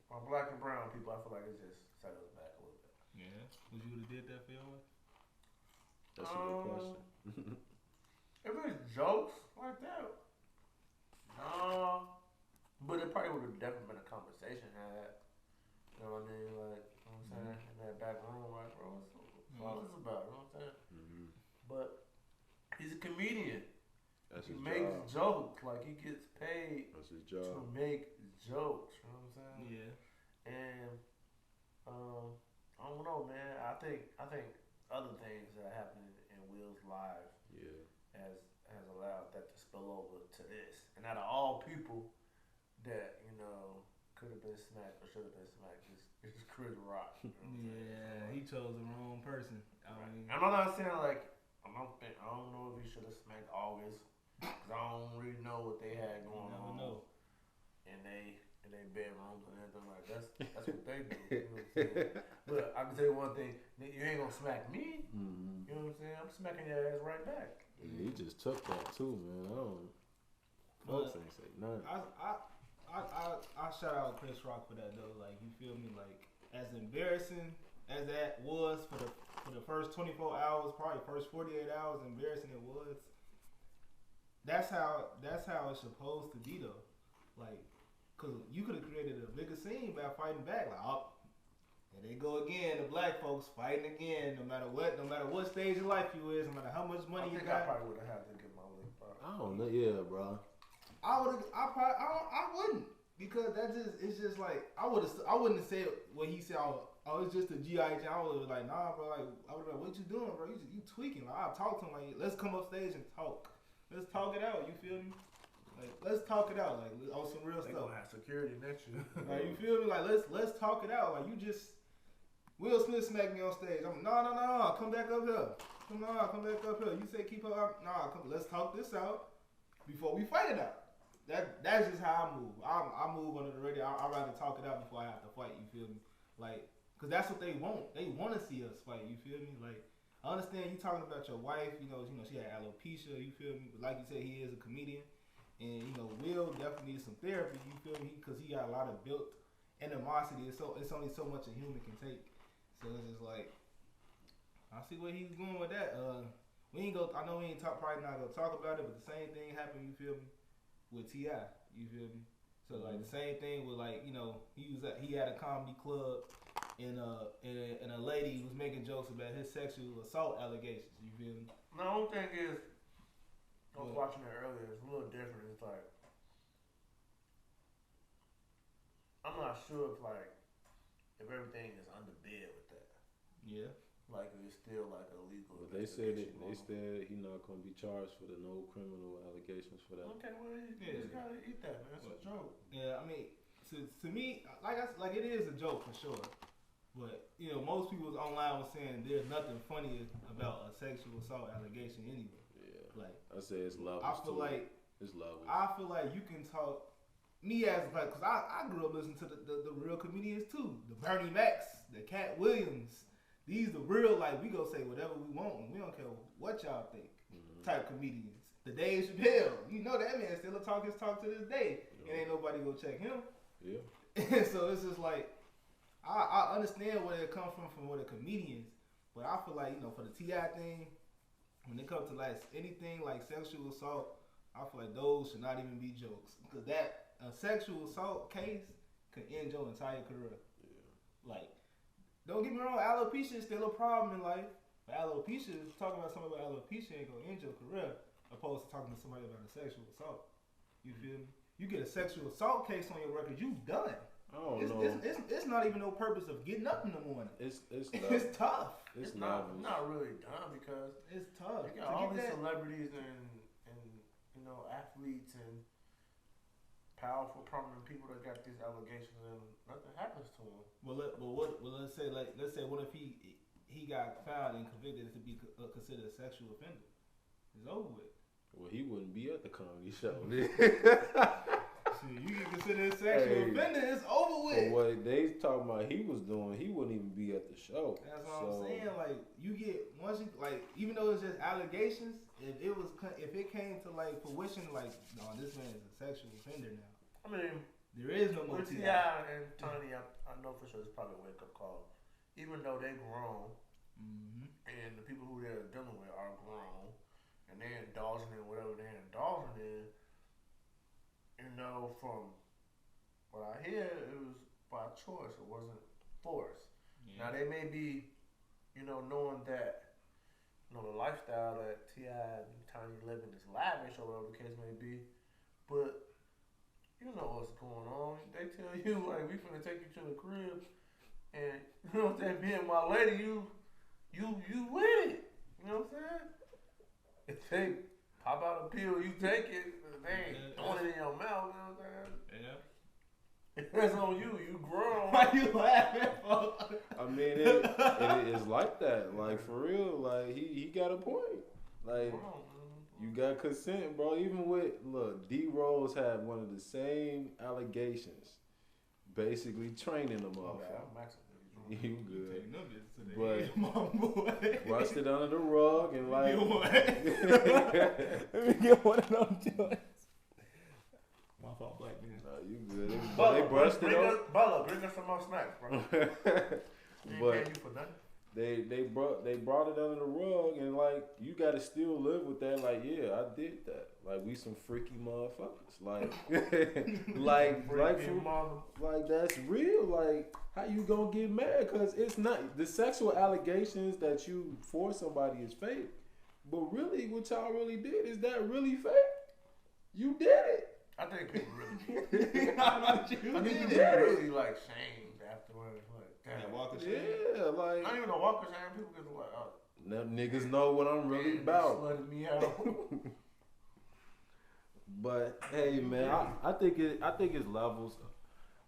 my black and brown people, I feel like it just set us back a little bit. Yeah. Would you would have did that for your wife? That's a good question. If it's jokes like that, no. But it probably would have definitely been a conversation had. You know what I mean? Like, you know what I'm saying? In that back room, like, bro, what's all this about? You know what I'm saying? But he's a comedian. That's he his makes job. jokes. Like, he gets paid That's his job. to make jokes. You know what I'm saying? Yeah. And I don't know, man. I think other things that happened in Will's life has allowed that to spill over to this. And out of all people that, you know, could have been smacked or should have been smacked, it's Chris Rock. You know he chose the wrong person. I mean, I'm not saying like I don't know if he should have smacked August, because I don't really know what they had going on in they bedrooms and everything like that's what they do. You know what I'm saying? But I can tell you one thing: you ain't gonna smack me. You know what I'm saying? I'm smacking your ass right back. Yeah, he just took that too, man. Folks ain't say nothing. I shout out Chris Rock for that though. Like, you feel me? Like, as embarrassing as that was for the first 24 hours, probably first 48 hours, embarrassing it was. That's how it's supposed to be though. Like, cause you could have created a bigger scene by fighting back. Like, oh, there they go again, the black folks fighting again. No matter what stage of life you is, no matter how much money you got. I probably would have had to get my lick, bro. I don't know, yeah, bro. I wouldn't, because it's just like I wouldn't have said what he said. Oh, it's just a G.I. Jane. I would have like, nah, bro. Like, I would have like, what you doing, bro? You tweaking. Like, I'll talk to him. Like, let's come up stage and talk. Let's talk it out. You feel me? Like, let's talk it out. Like, on some real They stuff. gonna have security next year. Like, you feel me? Like, let's talk it out. Like, you just Will Smith smacked me on stage. I'm no, come back up here. Come back up here. You say keep up. Nah, come. Let's talk this out before we fight it out. That's just how I move. I move under the radio. I'd rather talk it out before I have to fight. You feel me? Like, cause that's what they want. They want to see us fight. You feel me? Like, I understand you talking about your wife. You know she had alopecia. You feel me? But like you said, he is a comedian, and Will definitely needs some therapy. You feel me? Cause he got a lot of built animosity. It's only so much a human can take. So it's just like, I see where he's going with that. I know we ain't probably not gonna talk about it, but the same thing happened. You feel me? With T.I., you feel me? So like the same thing with like he had a comedy club and a lady was making jokes about his sexual assault allegations. You feel me? The only thing is, I was watching it earlier. It's a little different. It's like I'm not sure if everything is under bed with that. Yeah. Like if it's still like illegal. But they said he not gonna be charged for the no criminal allegations for that. Okay, well you just gotta eat that, man. It's a joke. Yeah, I mean, to me, like it is a joke for sure. But most people online was saying there's nothing funny about a sexual assault allegation anyway. Yeah. Like I say it's levels. I feel like it's levels. I feel like you can talk. Me as like, cause I grew up listening to the real comedians too. The Bernie Macs, the Cat Williams. These the real, like, we go say whatever we want and we don't care what y'all think. Type comedians. The Dave Chappelle, that man still talk his talk to this day, and ain't nobody go check him. Yeah. So it's just like I understand where it comes from the comedians, but I feel like for the T.I. thing, when it comes to like anything like sexual assault, I feel like those should not even be jokes, because that a sexual assault case could end your entire career. Yeah. Like, don't get me wrong, alopecia is still a problem in life. But alopecia, talking about somebody with alopecia ain't gonna end your career, opposed to talking to somebody about a sexual assault. You feel me? You get a sexual assault case on your record, you done. I don't know. It's not even no purpose of getting up in the morning. It's tough. It's not really done because it's tough. you got all these celebrities and athletes and powerful, prominent people that got these allegations and nothing happens to them. Let's say what if he got found and convicted to be considered a sexual offender? It's over with. Well, he wouldn't be at the comedy show. Shit, you get considered a sexual offender, it's over with. For what they talking about he was doing, he wouldn't even be at the show. That's what I'm saying. Like, you get once you even though it's just allegations, if it came to like fruition, like, no, this man is a sexual offender now. I mean, there is no more with T.I. and Tony, I know for sure it's probably a wake up call. Even though they grown, and the people who they're dealing with are grown, and they're indulging in whatever they're indulging in, from what I hear, it was by choice. It wasn't forced. Yeah. Now they may be, knowing that, the lifestyle that T.I. and Tiny living is lavish or whatever the case may be, but you know what's going on. They tell you, like, we finna take you to the crib, and you know what I'm saying, being my lady, you with it. You know what I'm saying? If they pop out a pill, you take it, they ain't throwing it in your mouth, you know what I'm saying? Yeah. If that's on you, you grown. Why you laughing for? I mean, it is like that. Like, for real, like, he got a point. Like, you got consent, bro. Even with, D Rose had one of the same allegations, basically training them off. You good. But my boy. brushed it under the rug and like. Let me get one of them joints. My fault, black man. No, you good. Bella, They brushed it up. Bella, bring us some more snacks, bro. But you for nothing. They brought it under the rug, and like, you gotta still live with that. Like, yeah, I did that. Like, we some freaky motherfuckers. Like, like that's real. Like, how you gonna get mad? Cause it's not the sexual allegations that you for somebody is fake. But really, what y'all really did, is that really fake? You did it. I think people really did. I think people really like shamed afterwards. Walk of shame. Yeah, like, not even a walk of shame. People get like, oh, now niggas know what I'm really about. Slutted me out. But hey, man, I think it's levels.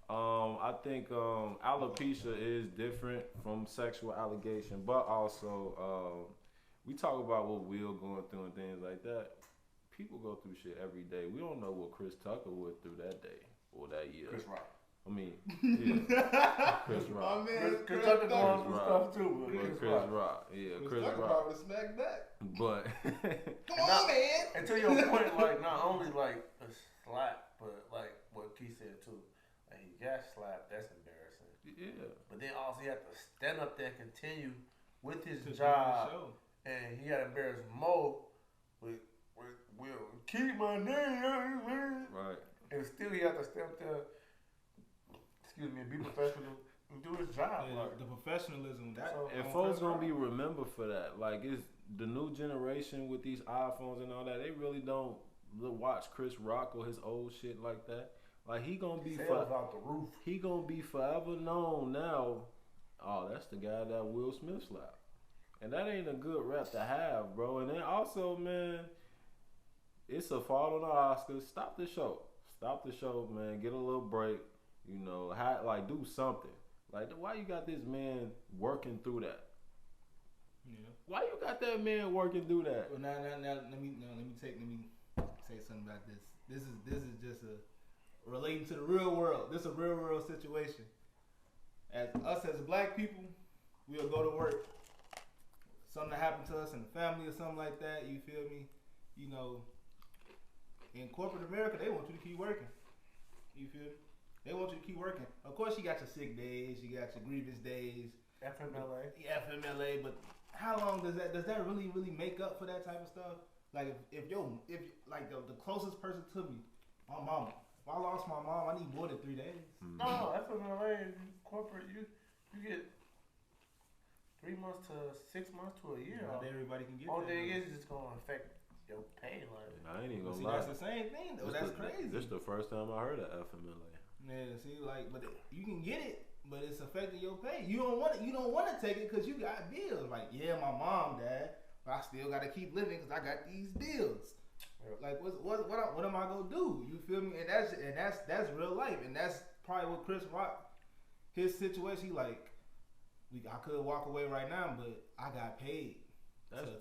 I think alopecia is different from sexual allegation, but also we talk about what Will going through and things like that. People go through shit every day. We don't know what Chris Tucker went through that day or that year. Chris Rock. I mean, yeah. Chris Rock. My man, Chris Tucker going through stuff too. Chris Rock. Yeah, Chris Rock. Would have smacked back. But come on, man. And to your point, like, not only like a slap, but like what Keith said too. Like, he got slapped. That's embarrassing. Yeah. But then also he had to stand up there and continue with his job, and he got embarrassed more with Will keep my name, right. And still he had to stand up there. Excuse me, and be professional and do his job. Yeah, like, the professionalism. And folks gonna be remembered for that. Like, it's the new generation with these iPhones and all that. They really don't watch Chris Rock or his old shit like that. Like, he gonna be out the roof. He gonna be forever known now. Oh, that's the guy that Will Smith slapped, and that ain't a good rep to have, bro. And then also, man, it's a fault on the Oscars. Stop the show, man. Get a little break. You know, do something. Like, why you got this man working through that? Yeah. Why you got that man working through that? Well, now, let me say something about this. This is just a relating to the real world. This is a real world situation. As black people, we'll go to work. Something happened to us in the family or something like that. You feel me? You know, in corporate America, they want you to keep working. You feel me? They want you to keep working. Of course, you got your sick days, you got your grievance days, FMLA. But how long does that really make up for that type of stuff? Like if like the closest person to me, my mama. If I lost my mom, I need more than 3 days. No, FMLA corporate, you get 3 months to 6 months to a year. Not everybody can get Only that. thing is it's gonna affect your pay. Like, I ain't even gonna See, lie. that's the same thing though. That's crazy. This the first time I heard of FMLA. Yeah, see, like, but you can get it, but it's affecting your pay. You don't want it. You don't want to take it because you got bills. Like, yeah, my mom died, but I still got to keep living because I got these bills. Yep. Like, what am I gonna do? You feel me? And that's real life, and that's probably what Chris Rock, his situation. Like, I could walk away right now, but I got paid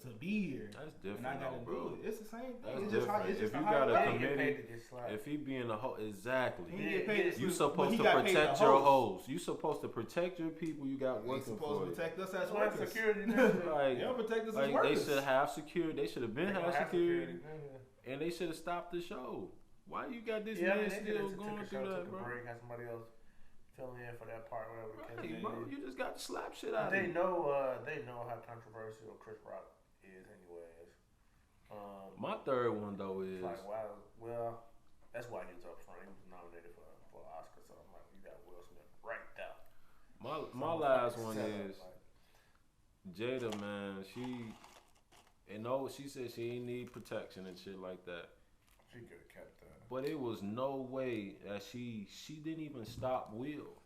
to be here. That's different, And I gotta bro. do it. It's the same thing. That's It's different. just If a you higher got a level. He get committee, paid to get slapped. if he be in the whole, exactly. He get paid to You but supposed he to got paid protect to your host. hoes. You supposed to protect your people you got They working supposed for to you. protect us as That's why workers. security. Like, They don't protect us as like they workers. should have security. They should have been They have gonna have security, yeah. and they should have stopped the show. Why you got this Yeah, I man mean, they still could going have through that, took bro? a break, had somebody else filling in for that part, whatever. the case Right, may bro. be. You just got to slap shit out of They him. know how controversial Chris Rock is, anyways. My third one though is It's like, wow, well, that's why he was up front. He was nominated for an Oscar, so I'm like, you got Will Smith right there. my last one is Jada, man. She said she ain't need protection and shit like that. She could have kept that. But it was no way that she didn't even stop Will.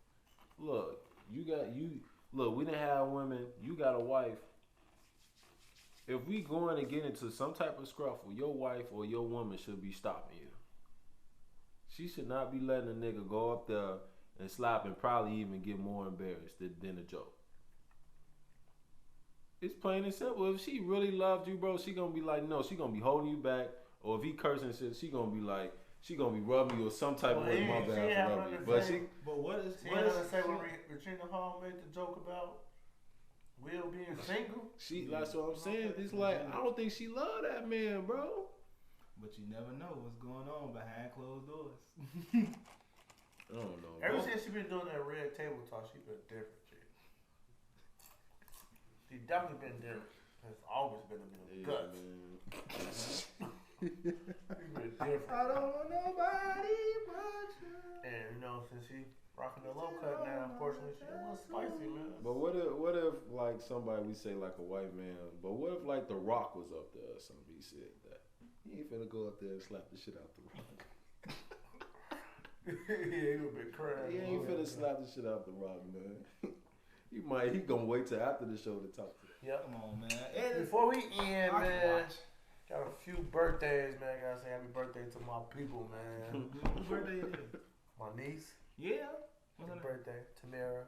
Look, we didn't have women. You got a wife. If we going to get into some type of scruffle, your wife or your woman should be stopping you. She should not be letting a nigga go up there and slap and probably even get more embarrassed than a joke. It's plain and simple. If she really loved you, bro, she gonna be like, no, she gonna be holding you back. Or if he cursing shit, she gonna be rubbing you or some type of way. My bad for rubbing you. But what is She didn't say when Regina Hall made the joke about Will being single? That's what I'm saying. It's like, I don't think she loved that man, bro. But you never know what's going on behind closed doors. I don't know. Ever since she been doing that red table talk, she been different, chick. She definitely been different. It's always been a bit of guts. She been different. I don't want nobody but you. And since she rocking the low cut now, unfortunately, she a little spicy, man. But what if like somebody, we say like a white man, but what if like The Rock was up there or something? He said that he ain't finna go up there and slap the shit out The Rock. Yeah, he would be crying. He ain't finna slap the shit out The Rock, man. He gonna wait till after the show to talk to him. Yep. Come on, man. Before we end, I can man, watch. got a few birthdays, man. I gotta say happy birthday to my people, man. Whose birthday it is? My niece, Yeah. What's her happy name? birthday. Tamara,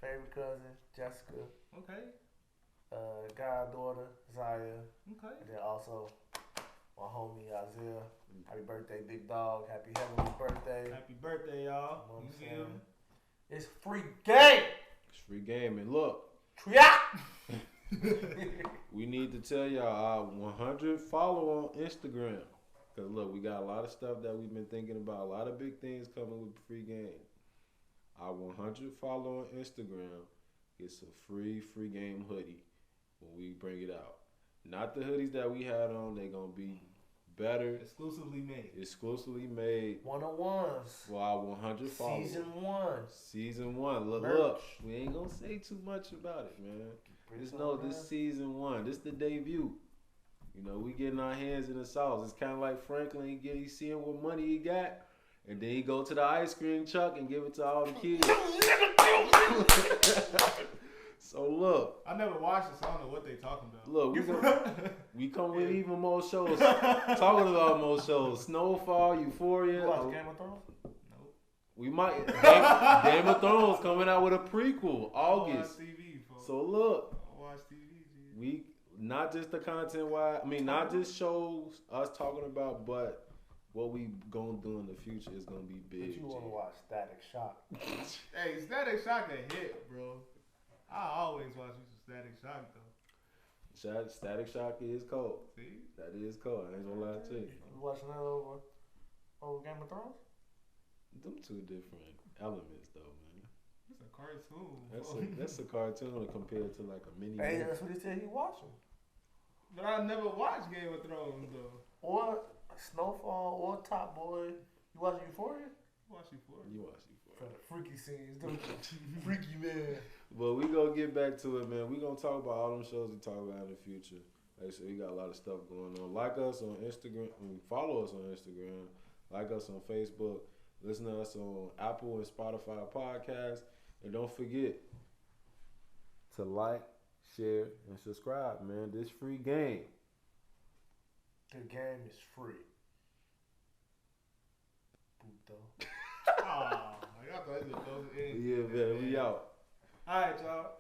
favorite cousin, Jessica, Okay. goddaughter, Zaya, Okay. and then also my homie, Isaiah. Happy birthday, big dog. Happy heavenly birthday. Happy birthday, y'all. You know what I'm You feel saying? me? It's free game. It's free game, and look, Yeah. we need to tell y'all our 100 follow on Instagram. Cause look, we got a lot of stuff that we've been thinking about. A lot of big things coming with free game. Our 100 follow on Instagram gets a free game hoodie when we bring it out. Not the hoodies that we had on. They're gonna be better, Exclusively made. 101s. for our 100 followers. Season 1. Season 1. Look, Merch. we ain't gonna say too much about it, man. Just Pretty know cool, this man. season 1. This the debut. We getting our hands in the sauce. It's kind of like Franklin. He's seeing what money he got, and then he go to the ice cream truck and give it to all the kids. So look. I never watched it, so I don't know what they talking about. Look, we come with even more shows. Talking about more shows. Snowfall, Euphoria. You watch Game of Thrones? Nope. We might Game of Thrones coming out with a prequel August. Watch TV, folks. So look, Watch TV, G. we not just the content wise. I mean, not just shows us talking about, but what we gonna do in the future is gonna be big. But you want to watch Static Shock? Hey, Static Shock a hit, bro. I always watch you some Static Shock though. Static Shock is cold. See? That is cold. I ain't gonna lie to you. You watching that over Game of Thrones? Them two different elements, though, man. It's a cartoon. That's a cartoon compared to like a mini. Hey, movie. that's what he said he watching. But I never watched Game of Thrones though. Or Snowfall or Top Boy. You watching Euphoria? Watch you for it. You watch it For for the freaky scenes, don't you? Freaky man. But we gonna get back to it, man. We gonna talk about all them shows we talk about in the future. Like I said, we got a lot of stuff going on. Like us on Instagram, follow us on Instagram. Like us on Facebook. Listen to us on Apple and Spotify podcasts. And don't forget to like, share, and subscribe, man. This free game. The game is free. Puto. Oh, I thought you were close in. Yeah, man. We out. All right, y'all.